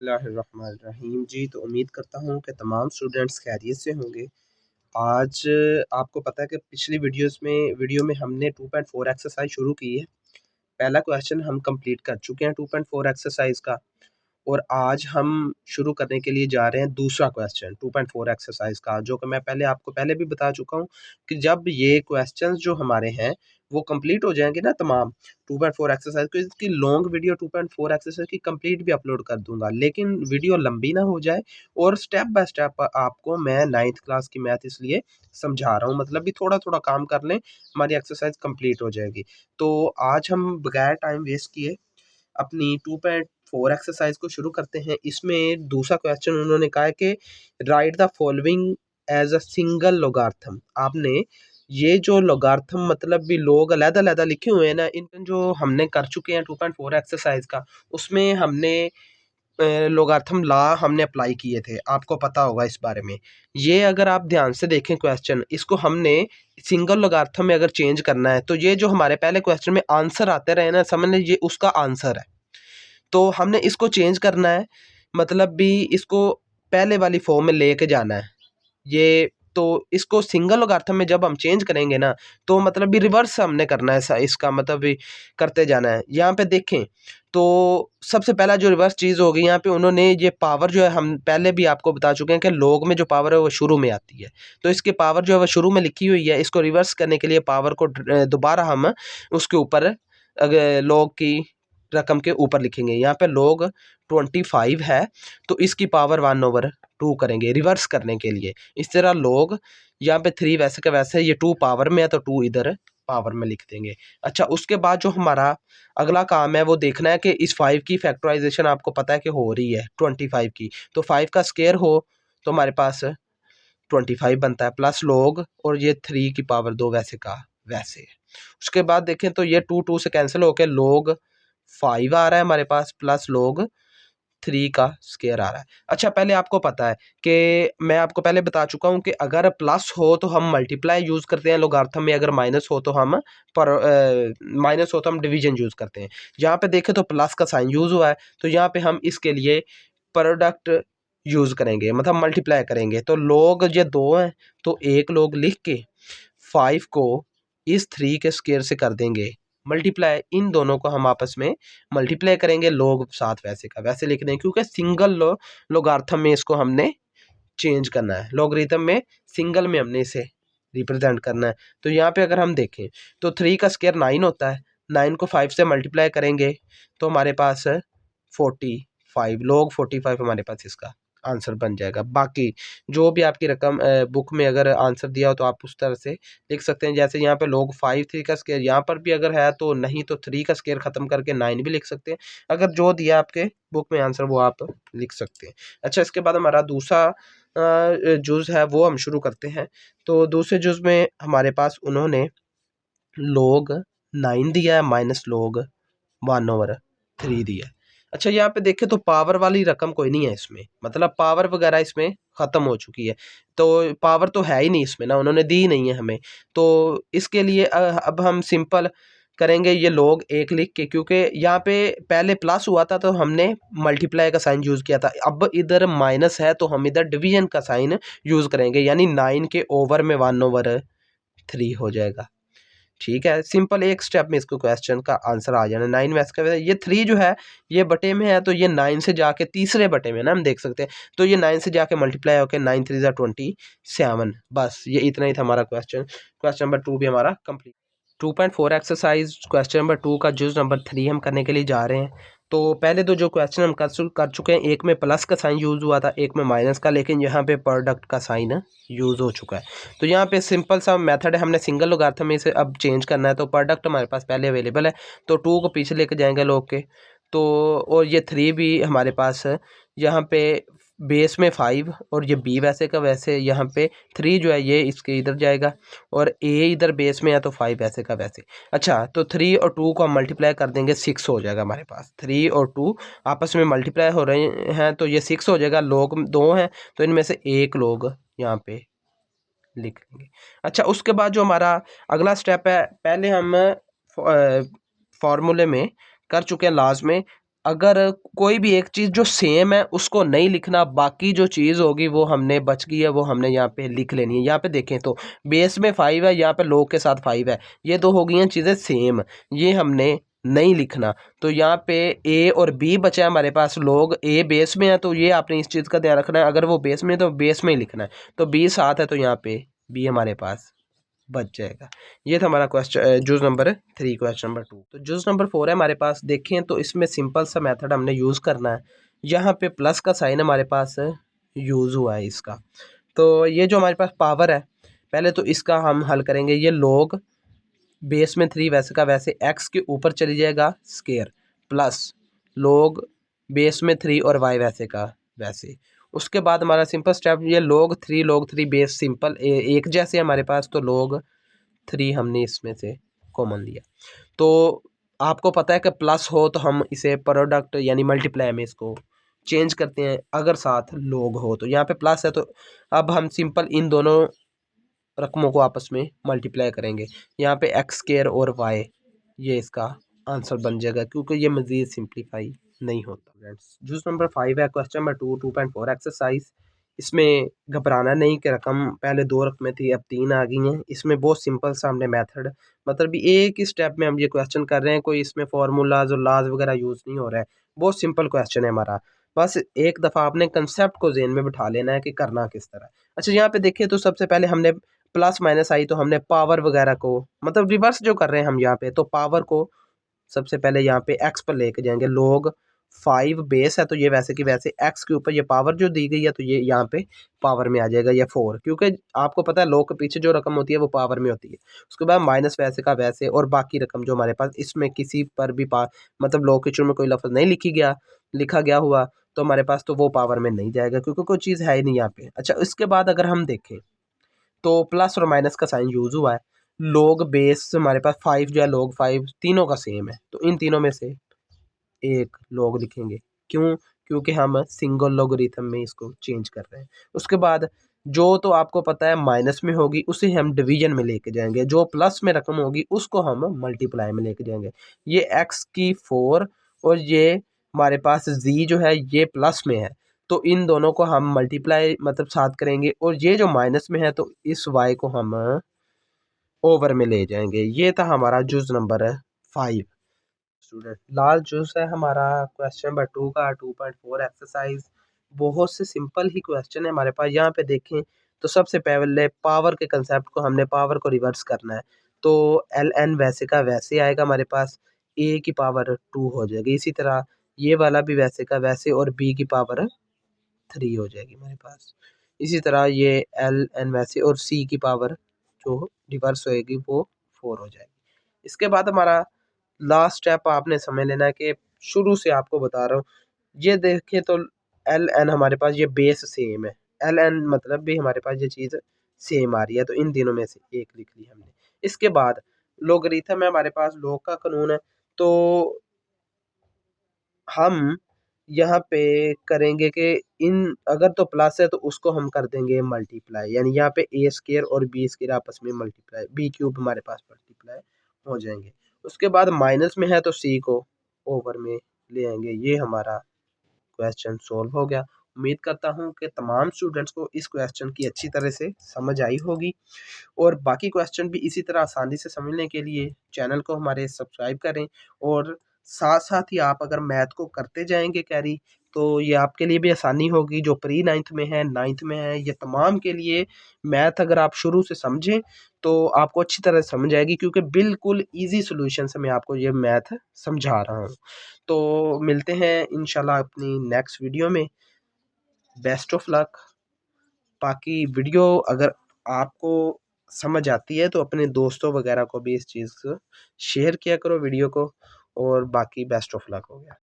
बिस्मिल्लाहिर्रहमानिर्रहीम जी। तो उम्मीद करता हूँ कि तमाम स्टूडेंट्स खैरियत से होंगे। आज आपको पता है कि पिछली वीडियो में हमने 2.4 एक्सरसाइज शुरू की है। पहला क्वेश्चन हम कंप्लीट कर चुके हैं 2.4 एक्सरसाइज का, और आज हम शुरू करने के लिए जा रहे हैं दूसरा क्वेश्चन 2.4 एक्सरसाइज का, जो कि मैं आपको पहले भी बता चुका हूँ कि जब ये क्वेश्चंस जो हमारे हैं वो कंप्लीट हो जाएंगे ना तमाम 2.4 एक्सरसाइज, तो इसकी लॉन्ग वीडियो 2.4 एक्सरसाइज की कंप्लीट भी अपलोड कर दूंगा, लेकिन वीडियो लंबी ना हो जाए। और स्टेप बाय स्टेप आपको मैं 9th क्लास की मैथ इसलिए समझा रहा हूँ, मतलब भी थोड़ा थोड़ा काम कर लें, हमारी एक्सरसाइज कंप्लीट हो जाएगी। तो आज हम बगैर टाइम वेस्ट किए अपनी 2.4 एक्सरसाइज को शुरू करते हैं। इसमें दूसरा क्वेश्चन उन्होंने कहा है कि write the following as a single logarithm. आपने ये जो लोगार्थम मतलब भी लोग अलग-अलग लिखे हुए हैं ना, इन जो हमने कर चुके हैं 2.4 एक्सरसाइज का, उसमें हमने लोगार्थम लॉ हमने अप्लाई किए थे, आपको पता होगा इस बारे में। ये अगर आप ध्यान से देखें क्वेश्चन, इसको हमने सिंगल लोगार्थम में अगर चेंज करना है, तो ये जो हमारे पहले क्वेश्चन में आंसर आते रहे ना, समझ लीजिए उसका आंसर है। तो हमने इसको चेंज करना है, मतलब भी इसको पहले वाली फॉर्म में लेके जाना है। ये तो इसको सिंगल लोगारिथम में जब हम चेंज करेंगे ना, तो मतलब भी रिवर्स हमने करना है, इसका मतलब भी करते जाना है। यहाँ पे देखें तो सबसे पहला जो रिवर्स चीज़ होगी, यहाँ पे उन्होंने ये पावर जो है, हम पहले भी आपको बता चुके हैं कि लॉग में जो पावर है वो शुरू में आती है, तो इसकी पावर जो है वो शुरू में लिखी हुई है। इसको रिवर्स करने के लिए पावर को दोबारा हम उसके ऊपर अगर लॉग की रकम के ऊपर लिखेंगे। यहाँ पे लॉग 25 है, तो इसकी पावर 1/2 करेंगे रिवर्स करने के लिए। इस तरह लॉग यहाँ पे 3 वैसे का वैसे, ये 2 पावर में है तो 2 इधर पावर में लिख देंगे। अच्छा, उसके बाद जो हमारा अगला काम है वो देखना है कि इस 5 की फैक्टराइजेशन आपको पता है कि हो रही है 25 की, तो 5 का स्क्वायर हो तो हमारे पास 25 बनता है, प्लस लॉग और ये 3 की पावर 2 वैसे का वैसे। उसके बाद देखें तो ये 2 से कैंसिल होकर लॉग 5 आ रहा है हमारे पास, प्लस लॉग 3 का स्क्वायर आ रहा है। अच्छा, पहले आपको पता है कि मैं आपको पहले बता चुका हूँ कि अगर प्लस हो तो हम मल्टीप्लाई यूज़ करते हैं लोगारिथम में, अगर माइनस हो तो हम माइनस हो तो हम डिवीजन यूज़ करते हैं। यहाँ पे देखें तो प्लस का साइन यूज़ हुआ है, तो यहाँ पे हम इसके लिए प्रोडक्ट यूज़ करेंगे, मतलब मल्टीप्लाई करेंगे। तो लोग ये 2 हैं, तो एक लोग लिख के 5 को इस 3 के स्क्वायर से कर देंगे मल्टीप्लाई। इन दोनों को हम आपस में मल्टीप्लाई करेंगे, लोग साथ वैसे का वैसे लिख दें, क्योंकि सिंगल लोगार्थम में इसको हमने चेंज करना है, लोगरिथम में सिंगल में हमने इसे रिप्रेजेंट करना है। तो यहाँ पे अगर हम देखें तो 3 का स्क्वायर 9 होता है, 9 को 5 से मल्टीप्लाई करेंगे तो हमारे पास 45, लोग 45 हमारे पास इसका आंसर बन जाएगा। बाकी जो भी आपकी रकम बुक में अगर आंसर दिया हो तो आप उस तरह से लिख सकते हैं। जैसे यहाँ पे लोग 5 3 का स्क्वायर यहाँ पर भी अगर है तो नहीं, तो 3 का स्क्वायर ख़त्म करके 9 भी लिख सकते हैं। अगर जो दिया आपके बुक में आंसर वो आप लिख सकते हैं। अच्छा, इसके बाद हमारा दूसरा जुज़ है वो हम शुरू करते हैं। तो दूसरे जुज़ में हमारे पास उन्होंने log 9 दिया है, माइनस log 1/3 दिया है। अच्छा, यहाँ पे देखें तो पावर वाली रकम कोई नहीं है इसमें, मतलब पावर वगैरह इसमें ख़त्म हो चुकी है, तो पावर तो है ही नहीं इसमें ना, उन्होंने दी नहीं है हमें। तो इसके लिए अब हम सिंपल करेंगे ये log 1 लिख के, क्योंकि यहाँ पे पहले प्लस हुआ था तो हमने मल्टीप्लाई का साइन यूज़ किया था। अब इधर माइनस है तो हम इधर डिवीजन का साइन यूज़ करेंगे, यानी 9 के ओवर में 1/3 हो जाएगा। ठीक है, सिंपल एक स्टेप में इसको क्वेश्चन का आंसर आ जाना। 9 में इसका ये 3 जो है ये बटे में है, तो ये 9 से जाके तीसरे बटे में ना हम देख सकते हैं, तो ये 9 से जाके मल्टीप्लाई होकर 9 3 ज़ा 27। बस ये इतना ही था हमारा क्वेश्चन। क्वेश्चन नंबर 2 भी हमारा कंप्लीट। 2.4 एक्सरसाइज क्वेश्चन नंबर 2 का जुज नंबर 3 हम करने के लिए जा रहे हैं। तो पहले दो जो क्वेश्चन हम कर चुके हैं, एक में प्लस का साइन यूज़ हुआ था, एक में माइनस का, लेकिन यहाँ पे प्रोडक्ट का साइन यूज़ हो चुका है। तो यहाँ पे सिंपल सा मेथड है, हमने सिंगल लोगारिथम में इसे अब चेंज करना है। तो प्रोडक्ट हमारे पास पहले अवेलेबल है, तो 2 को पीछे लेके जाएंगे लोग के, तो और ये 3 भी हमारे पास है। यहाँ पे बेस में 5 और ये बी वैसे का वैसे, यहाँ पे 3 जो है ये इसके इधर जाएगा, और ए इधर बेस में है तो 5 वैसे का वैसे। अच्छा, तो 3 और 2 को हम मल्टीप्लाई कर देंगे, 6 हो जाएगा हमारे पास। 3 और 2 आपस में मल्टीप्लाई हो रहे हैं तो ये 6 हो जाएगा। लोग 2 हैं तो इनमें से एक लोग यहाँ पे लिख लेंगे। अच्छा, उसके बाद जो हमारा अगला स्टेप है, पहले हम फार्मूले में कर चुके हैं लास्ट में, अगर कोई भी एक चीज़ जो सेम है उसको नहीं लिखना, बाकी जो चीज़ होगी वो हमने बच गई है वो हमने यहाँ पे लिख लेनी है। यहाँ पे देखें तो बेस में 5 है, यहाँ पे लोग के साथ 5 है, ये दो हो गई हैं चीज़ें सेम, ये हमने नहीं लिखना। तो यहाँ पे ए और बी बचा है हमारे पास, लोग ए बेस में है तो ये आपने इस चीज़ का ध्यान रखना है, अगर वो बेस में है तो बेस में ही लिखना है। तो बी 7 है तो यहाँ पे बी हमारे पास बच जाएगा। ये था हमारा question juice number 3, question number 2। तो जूस नंबर 4 है हमारे पास, देखें तो इसमें सिंपल सा मेथड हमने यूज़ करना है। यहाँ पे प्लस का साइन हमारे पास यूज़ हुआ है इसका। तो ये जो हमारे पास पावर है, पहले तो इसका हम हल करेंगे। ये लोग बेस में 3 वैसे का वैसे एक्स के ऊपर चली जाएगा स्केयर, प्लस लोग बेस में 3 और वाई वैसे का वैसे। उसके बाद हमारा सिंपल स्टेप, ये लोग 3 बेस सिंपल एक जैसे हमारे पास, तो लोग 3 हमने इसमें से कॉमन लिया। तो आपको पता है कि प्लस हो तो हम इसे प्रोडक्ट यानी मल्टीप्लाई में इसको चेंज करते हैं, अगर साथ लोग हो तो। यहाँ पे प्लस है तो अब हम सिंपल इन दोनों रकमों को आपस में मल्टीप्लाई करेंगे। यहाँ पे एक्स स्क्वायर और वाई, ये इसका आंसर बन जाएगा क्योंकि ये मज़ीद सिंप्लीफाई नहीं होता। फ्रेंड्स जूस नंबर 5 है, क्वेश्चन नंबर 2.4 एक्सरसाइज। इसमें घबराना नहीं कि रकम पहले 2 रकमें थी अब 3 आ गई हैं। इसमें बहुत सिंपल सा हमने मेथड, मतलब एक ही स्टेप में हम ये क्वेश्चन कर रहे हैं, कोई इसमें फार्मूलाज और लाज वगैरह यूज़ नहीं हो रहा है। बहुत सिंपल क्वेश्चन है हमारा, बस एक दफ़ा आपने कंसेप्ट को ज़हन में बिठा लेना है कि करना किस तरह। अच्छा यहाँ पे देखिए तो सबसे पहले हमने प्लस माइनस आई तो हमने पावर वगैरह को, मतलब रिवर्स जो कर रहे हैं हम यहाँ पे, तो पावर को सबसे पहले यहाँ पे एक्स पर लेके जाएंगे। लोग 5 बेस है तो ये वैसे कि वैसे एक्स के ऊपर ये पावर जो दी गई है तो ये यहाँ पे पावर में आ जाएगा, या 4, क्योंकि आपको पता है लोग के पीछे जो रकम होती है वो पावर में होती है। उसके बाद माइनस वैसे का वैसे, और बाकी रकम जो हमारे पास इसमें किसी पर भी मतलब लोग के शुरू में कोई लफ्ज़ नहीं लिखा गया हुआ तो हमारे पास तो वो पावर में नहीं जाएगा क्योंकि कोई चीज़ है ही नहीं यहाँ पे। अच्छा इसके बाद अगर हम देखें तो प्लस और माइनस का साइन यूज़ हुआ है। लोग बेस हमारे पास 5 जो है, लोग 5 तीनों का सेम है तो इन तीनों में से एक लोग लिखेंगे। क्यों? क्योंकि हम सिंगल लॉगरिथम में इसको चेंज कर रहे हैं। उसके बाद जो तो आपको पता है माइनस में होगी उसे हम डिवीजन में लेके जाएंगे, जो प्लस में रकम होगी उसको हम मल्टीप्लाई में लेके जाएंगे। ये एक्स की 4 और ये हमारे पास जी जो है ये प्लस में है तो इन दोनों को हम मल्टीप्लाई मतलब साथ करेंगे, और ये जो माइनस में है तो इस वाई को हम ओवर में ले जाएंगे। ये था हमारा juice number 5। Student last juice है हमारा क्वेश्चन नंबर 2 का 2.4 एक्सरसाइज। बहुत से सिंपल ही क्वेश्चन है हमारे पास। यहाँ पे देखें तो सबसे पहले पावर के कंसेप्ट को, हमने पावर को रिवर्स करना है तो एल एन वैसे का वैसे आएगा हमारे पास, ए की पावर 2 हो जाएगी। इसी तरह ये वाला भी वैसे का वैसे और बी की पावर 3 हो जाएगी हमारे पास। इसी तरह ये एल एन वैसे और सी की पावर जो रिवर्स होएगी वो 4 हो जाएगी। इसके बाद हमारा लास्ट स्टेप आपने समझ लेना है कि शुरू से आपको बता रहा हूँ। ये देखें तो एल एन हमारे पास ये बेस सेम है, एल एन मतलब भी हमारे पास ये चीज़ सेम आ रही है तो इन तीनों में से एक लिख ली हमने। इसके बाद लोगरिथम है हमारे पास, लॉग का कानून है तो हम यहाँ पे करेंगे कि इन अगर तो प्लस है तो उसको हम कर देंगे मल्टीप्लाई, यानी यहाँ पे ए स्केयर और बी स्केयर आपस में मल्टीप्लाई, बी क्यूब हमारे पास मल्टीप्लाई हो जाएंगे। उसके बाद माइनस में है तो सी को ओवर में ले आएंगे। ये हमारा क्वेश्चन सॉल्व हो गया। उम्मीद करता हूँ कि तमाम स्टूडेंट्स को इस क्वेश्चन की अच्छी तरह से समझ आई होगी, और बाकी क्वेश्चन भी इसी तरह आसानी से समझने के लिए चैनल को हमारे सब्सक्राइब करें, और साथ साथ ही आप अगर मैथ को करते जाएंगे कैरी तो ये आपके लिए भी आसानी होगी। जो प्री 9th में है, 9th में है, ये तमाम के लिए मैथ अगर आप शुरू से समझें तो आपको अच्छी तरह समझ आएगी, क्योंकि बिल्कुल इजी सॉल्यूशन से मैं आपको ये मैथ समझा रहा हूँ। तो मिलते हैं इंशाल्लाह अपनी नेक्स्ट वीडियो में। Best of luck. बाकी वीडियो अगर आपको समझ आती है तो अपने दोस्तों वगैरह को भी इस चीज़ को शेयर किया करो वीडियो को, और बाकी बेस्ट ऑफ लक हो गया।